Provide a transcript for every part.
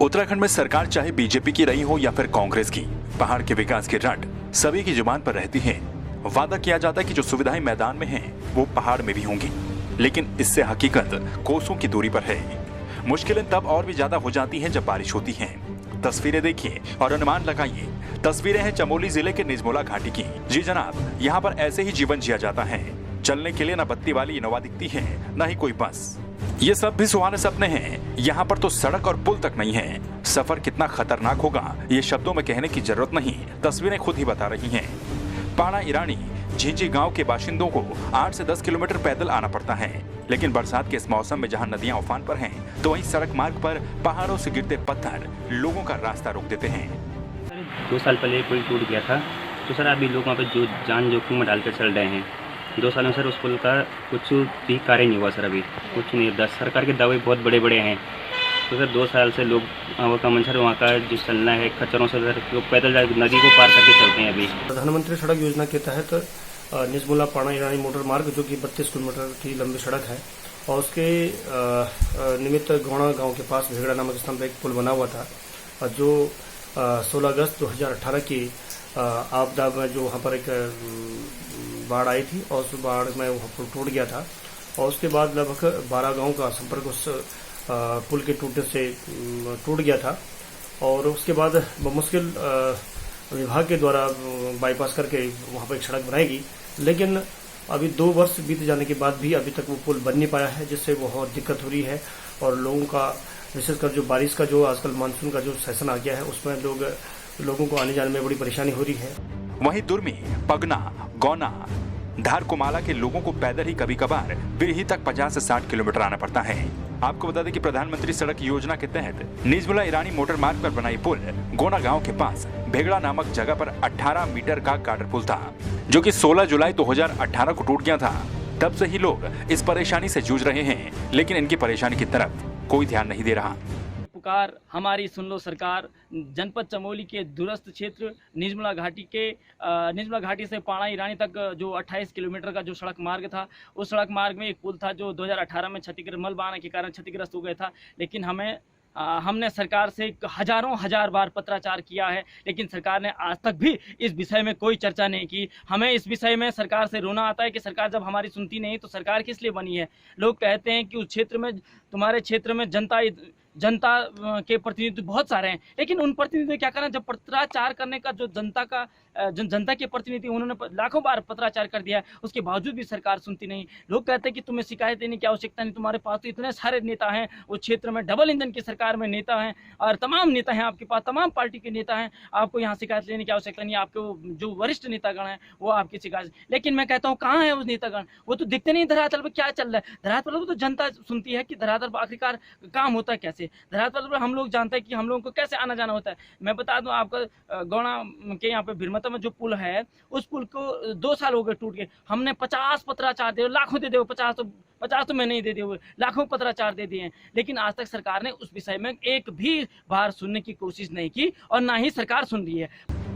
उत्तराखंड में सरकार चाहे बीजेपी की रही हो या फिर कांग्रेस की, पहाड़ के विकास की रट सभी की जुबान पर रहती है। वादा किया जाता है कि जो सुविधाएं मैदान में हैं, वो पहाड़ में भी होंगी, लेकिन इससे हकीकत कोसों की दूरी पर है। मुश्किलें तब और भी ज्यादा हो जाती हैं जब बारिश होती है। तस्वीरें देखिए और अनुमान लगाइए। तस्वीरें हैं चमोली जिले के निजमुला घाटी की। जी जनाब, यहाँ पर ऐसे ही जीवन जिया जाता है। चलने के लिए न बत्ती वाली इनोवा दिखती है, न ही कोई बस। ये सब भी सुहाने सपने हैं। यहाँ पर तो सड़क और पुल तक नहीं है। सफर कितना खतरनाक होगा ये शब्दों में कहने की जरूरत नहीं, तस्वीरें खुद ही बता रही हैं। पाड़ा ईरानी झींझी गांव के बाशिंदों को 8 से 10 किलोमीटर पैदल आना पड़ता है, लेकिन बरसात के इस मौसम में जहां नदियां उफान पर हैं, तो वहीं सड़क मार्ग पर पहाड़ों से गिरते पत्थर लोगों का रास्ता रोक देते हैं। 2 साल पहले पुल टूट गया था, तो सर अभी लोग वहाँ पे जो जान जोखिम में डालकर चल रहे हैं। 2 सालों सर उस पुल का कुछ भी कार्य नहीं हुआ सर, अभी कुछ नहीं। सरकार के दावे बहुत बड़े बड़े हैं, तो सर 2 साल से लोग वहाँ का मंजर, वहाँ का जो चलना है खच्चरों से लोग पैदल नदी को पार करके चलते हैं। अभी प्रधानमंत्री सड़क योजना के तहत निजमुला पाड़ा ईरानी मोटर मार्ग, जो कि 32 किलोमीटर की लंबी सड़क है, और उसके निमित्त गौड़ा गांव के पास भेगड़ा नामक स्थान पर एक पुल बना हुआ था, जो 16 अगस्त 2018 की आपदा में जो वहाँ पर एक बाढ़ आई थी, और उस बाढ़ में वह पुल टूट गया था। और उसके बाद लगभग 12 गाँव का संपर्क उस पुल के टूटने से टूट गया था। और उसके बाद बमुश्किल विभाग के द्वारा बाईपास करके वहाँ पर एक सड़क बनाएगी, लेकिन अभी 2 वर्ष बीत जाने के बाद भी अभी तक वो पुल बन नहीं पाया है, जिससे बहुत दिक्कत हो रही है। और लोगों का विशेषकर जो बारिश का जो आजकल मानसून का जो सेशन आ गया है, उसमें लोगों को आने जाने में बड़ी परेशानी हो रही है। वहीं दुर्मी, पगना, गौना, धारकुमाला के लोगों को पैदल ही कभी कभार बिरही तक 50 से 60 किलोमीटर आना पड़ता है। आपको बता दें कि प्रधानमंत्री सड़क योजना के तहत निजमुला ईरानी मोटर मार्ग पर बनाई पुल गोना गांव के पास भेगड़ा नामक जगह पर 18 मीटर का गार्डर पुल था, जो कि 16 जुलाई 2018 को टूट गया था। तब से ही लोग इस परेशानी से जूझ रहे हैं, लेकिन इनकी परेशानी की तरफ कोई ध्यान नहीं दे रहा। पुकार हमारी सुन लो सरकार। जनपद चमोली के दूरस्थ क्षेत्र निजमुला घाटी से पाड़ा ईरानी तक जो 28 किलोमीटर का जो सड़क मार्ग था, उस सड़क मार्ग में एक पुल था जो 2018 में क्षतिग्रस्त मलबा आने के कारण क्षतिग्रस्त हो गया था। लेकिन हमने सरकार से हजार बार पत्राचार किया है, लेकिन सरकार ने आज तक भी इस विषय में कोई चर्चा नहीं की। हमें इस विषय में सरकार से रोना आता है कि सरकार जब हमारी सुनती नहीं तो सरकार किस लिए बनी है। लोग कहते हैं कि उस क्षेत्र में, तुम्हारे क्षेत्र में जनता के प्रतिनिधि बहुत सारे हैं, लेकिन उन प्रतिनिधि क्या करें। जब पत्राचार करने का जो जनता के प्रतिनिधि, उन्होंने लाखों बार पत्राचार कर दिया है, उसके बावजूद भी सरकार सुनती नहीं। लोग कहते हैं कि तुम्हें शिकायत देने की आवश्यकता नहीं, तुम्हारे पास तो इतने सारे नेता हैं उस क्षेत्र में, डबल इंजन की सरकार में नेता हैं, और तमाम नेता हैं आपके पास, तमाम पार्टी के नेता हैं, आपको यहाँ शिकायत लेने की आवश्यकता नहीं। आपके जो वरिष्ठ नेतागण हैं वो आपकी शिकायत, लेकिन मैं कहता हूँ कहाँ है उस नेतागण? वो तो दिखते नहीं धरातल पर क्या चल रहा है। धरातल पर तो जनता सुनती है कि धरातल पर आखिरकार काम होता है कैसे। धरातल पर हम लोग जानते हैं कि हम लोगों को कैसे आना जाना होता है। मैं बता दूं आपका, गौड़ा के यहाँ पे भिरमता में जो पुल है, उस पुल को 2 साल हो गए टूट गए। हमने 50 पत्राचार दे, लाखों दे दिए, 50 तो मैं नहीं दे दिए, लाखों पत्राचार दे दिए हैं, लेकिन आज तक सरकार ने उस विषय में एक भी बार सुनने की कोशिश नहीं की, और ना ही सरकार सुन रही है।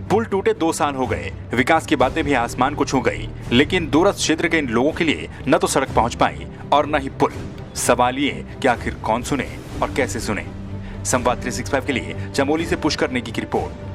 पुल टूटे 2 साल हो गए, विकास की बातें भी आसमान को छू गई, लेकिन दूरस्थ क्षेत्र के इन लोगों के लिए न तो सड़क पहुंच पाई और न ही पुल। सवाल ये कि आखिर कौन सुने और कैसे सुने। संवाद 365 के लिए चमोली से पुष्कर नेगी की रिपोर्ट।